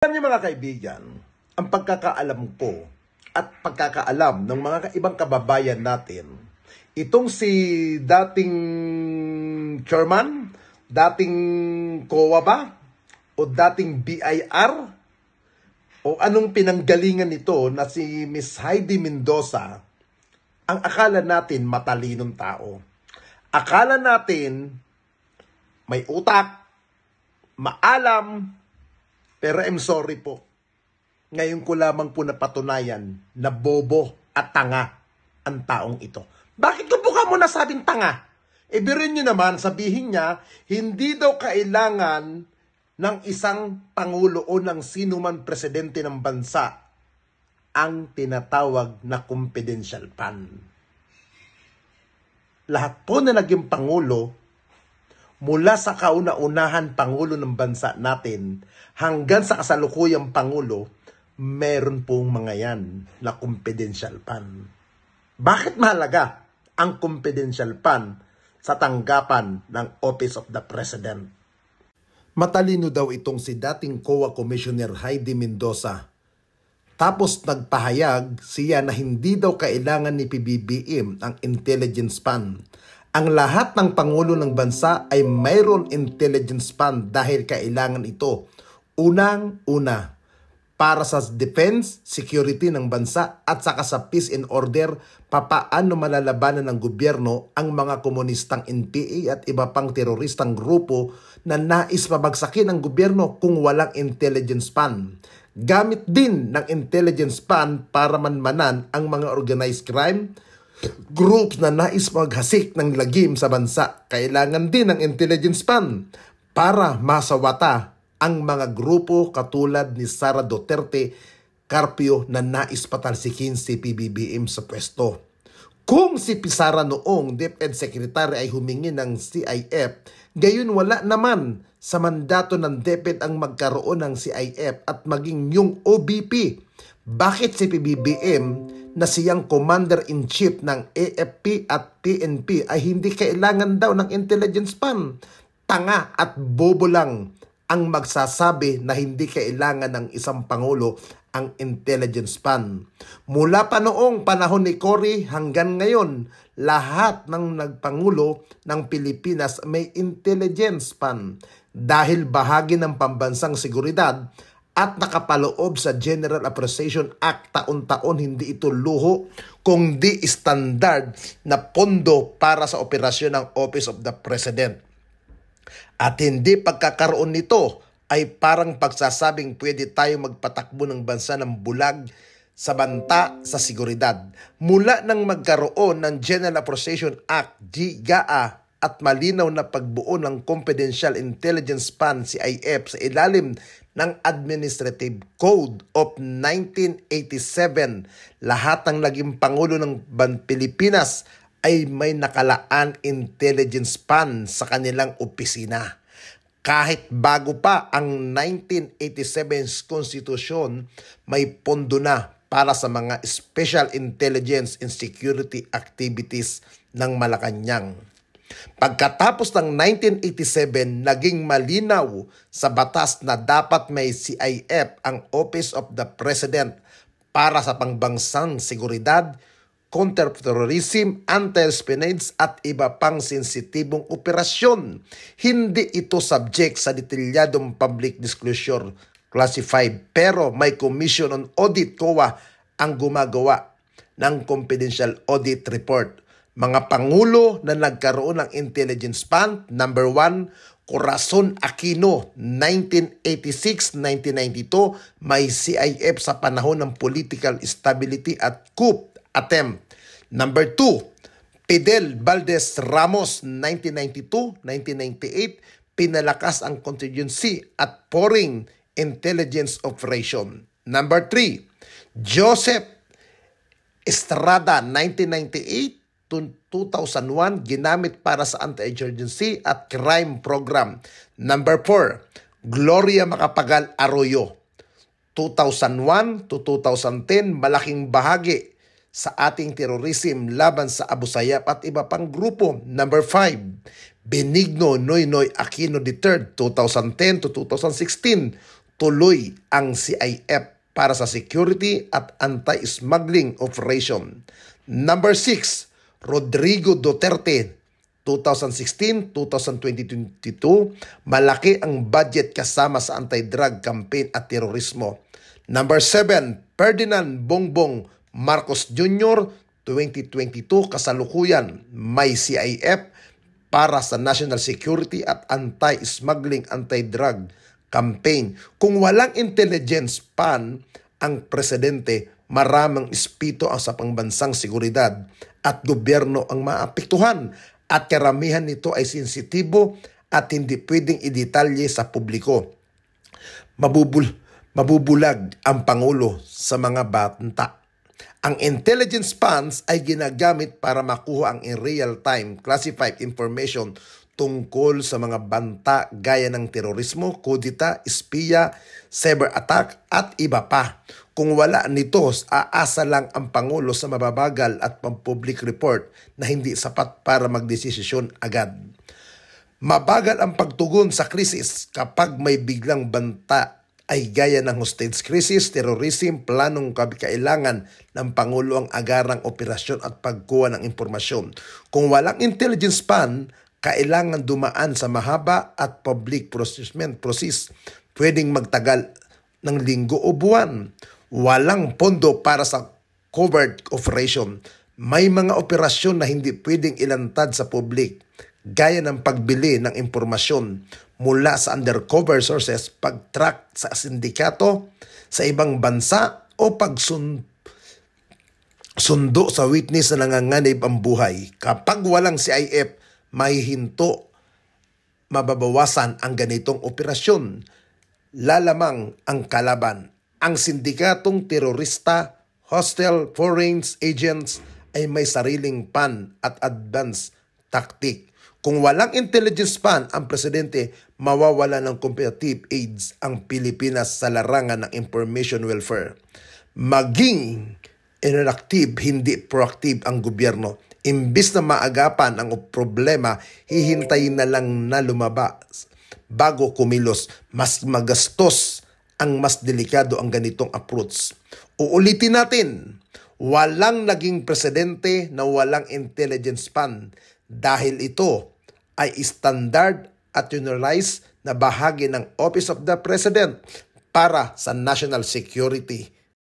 Alam niyo mga kaibigan, ang pagkakaalam ko at pagkakaalam ng mga ibang kababayan natin, itong si dating chairman, dating COA ba? O dating BIR? O anong pinanggalingan nito na si Miss Heidi Mendoza, ang akala natin matalinong tao. Akala natin may utak, maalam, pero I'm sorry po. Ngayon ko lamang po napatunayan na bobo at tanga ang taong ito. Bakit ko po ka mo nasabing tanga? Biruin nyo naman, sabihin niya, hindi daw kailangan ng isang pangulo o ng sino man presidente ng bansa ang tinatawag na confidential fund. Lahat po na naging pangulo, mula sa kauna-unahan Pangulo ng bansa natin hanggang sa kasalukuyang Pangulo, meron pong mga yan na confidential fund. Bakit mahalaga ang confidential fund sa tanggapan ng Office of the President? Matalino daw itong si dating COA Commissioner Heidi Mendoza. Tapos nagpahayag siya na hindi daw kailangan ni PBBM ang intelligence fund. Ang lahat ng Pangulo ng bansa ay mayroon intelligence fund dahil kailangan ito. Unang-una, para sa defense, security ng bansa at saka sa peace and order, papaano malalabanan ng gobyerno ang mga komunistang NPA at iba pang teroristang grupo na nais pabagsakin ang gobyerno kung walang intelligence fund. Gamit din ng intelligence fund para manmanan ang mga organized crime, groups na nais maghasik ng lagim sa bansa. Kailangan din ng intelligence fund para masawata ang mga grupo katulad ni Sara Duterte Carpio na nais patalsikin si PBBM sa pwesto. Kung si Sara noong DepEd Secretary ay humingi ng CIF, gayon wala naman sa mandato ng DepEd ang magkaroon ng CIF at maging yung OBP. Bakit si PBBM na siyang Commander-in-Chief ng AFP at PNP ay hindi kailangan daw ng intelligence fund? Tanga at bobo lang ang magsasabi na hindi kailangan ng isang Pangulo ang intelligence fund. Mula pa noong panahon ni Cory hanggang ngayon, lahat ng nagpangulo ng Pilipinas may intelligence fund dahil bahagi ng pambansang seguridad at nakapaloob sa General Appropriation Act. Taon-taon hindi ito luho kundi standard na pondo para sa operasyon ng Office of the President. At hindi pagkakaroon nito ay parang pagsasabing pwede tayo magpatakbo ng bansa ng bulag sa banta sa seguridad. Mula nang magkaroon ng General Appropriation Act, GAA, at malinaw na pagbuo ng Confidential Intelligence Fund, CIF, sa ilalim ng Administrative Code of 1987, lahat ng naging Pangulo ng Pilipinas ay may nakalaan intelligence fund sa kanilang opisina. Kahit bago pa ang 1987 Constitution, may pondo na para sa mga Special Intelligence and Security Activities ng Malacanang. Pagkatapos ng 1987, naging malinaw sa batas na dapat may CIF ang Office of the President para sa pangbansang seguridad, counterterrorism, anti-espionage at iba pang sensitibong operasyon. Hindi ito subject sa detalyadong public disclosure classified, pero may Commission on Audit COA ang gumagawa ng confidential audit report. Mga Pangulo na nagkaroon ng intelligence fund, number 1, Corazon Aquino, 1986-1992, may CIF sa panahon ng political instability at coup attempt. Number 2, Fidel Valdez Ramos, 1992-1998, pinalakas ang contingency at foreign intelligence operation. Number 3, Joseph Estrada, 1998-2001, ginamit para sa anti-insurgency at crime program. Number 4, Gloria Macapagal Arroyo, 2001-2010, malaking bahagi sa ating terrorism laban sa Abu Sayyaf at iba pang grupo. Number 5, Benigno Noynoy Aquino III, 2010 to 2016, tuloy ang CIF para sa security at anti-smuggling operation. Number 6, Rodrigo Duterte, 2016-2022, malaki ang budget kasama sa anti-drug campaign at terorismo. Number 7, Ferdinand Bongbong Marcos Jr., 2022, kasalukuyan may CIF para sa national security at anti-smuggling, anti-drug campaign. Kung walang intelligence pan ang presidente, maraming espito ang sa pangbansang seguridad at gobyerno ang maapektuhan at karamihan nito ay sensitibo at hindi pwedeng idetalye sa publiko. Mabubulag ang Pangulo sa mga banta. Ang intelligence funds ay ginagamit para makuha ang in real-time classified information tungkol sa mga banta gaya ng terorismo, kudita, espiya, cyber attack at iba pa. Kung wala nito, aasa lang ang Pangulo sa mababagal at pang-public report na hindi sapat para magdesisyon agad. Mabagal ang pagtugon sa krisis kapag may biglang banta ay gaya ng hostage crisis, terrorism, planong kailangan ng Pangulo ang agarang operasyon at pagkuha ng impormasyon. Kung walang intelligence pan, kailangan dumaan sa mahaba at public process. Pwedeng magtagal ng linggo o buwan. Walang pondo para sa covert operation. May mga operasyon na hindi pwedeng ilantad sa public, gaya ng pagbili ng impormasyon mula sa undercover sources, pag-track sa sindikato sa ibang bansa o pagsundo sa witness na nanganganib ang buhay. Kapag walang CIF, may hinto, mababawasan ang ganitong operasyon. Lalamang ang kalaban. Ang sindikatong terorista, hostile foreign agents ay may sariling pan at advanced tactic. Kung walang intelligence pan ang presidente, mawawala ng competitive aids ang Pilipinas sa larangan ng information welfare. Maging inactive, hindi proactive ang gobyerno. Imbis na maagapan ang problema, hihintayin na lang na lumabas bago kumilos. Mas magastos ang mas delikado ang ganitong approach. Uulitin natin, walang naging presidente na walang intelligence pan dahil ito ay standard at generalized na bahagi ng Office of the President para sa national security.